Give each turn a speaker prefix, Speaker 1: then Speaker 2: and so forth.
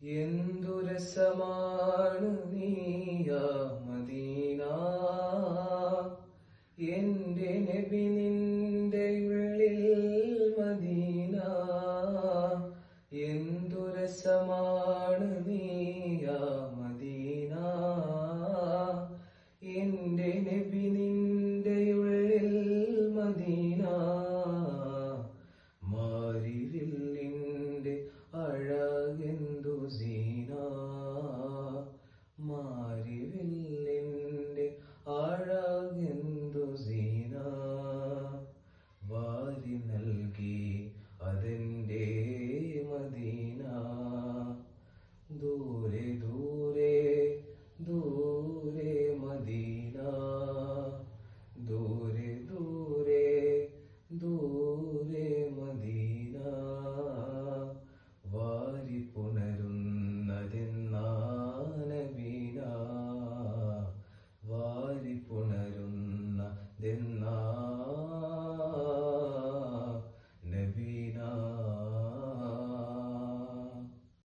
Speaker 1: എന്തു രസമാണ് നീയാ മദീന, എന്റെ നബി നിന്റെ ഉള്ളിൽ മദീന. എന്തു രസമാണ് നീയാ മദീന, എന്റെ നബി നിന്റെ ഉള്ളിൽ മദീന. മാരിവില്ലിന്റെ അഴകെന്തു സീന, മാരിവില്ലിന്റെ അഴകെന്തു സീന. വാരി നൽകി അതെന്റെ മദീന. ദൂരെ ദൂരെ ദൂരെ മദീന, ദൂരെ ദൂരെ ദൂരെ മദീന. വാരി പുന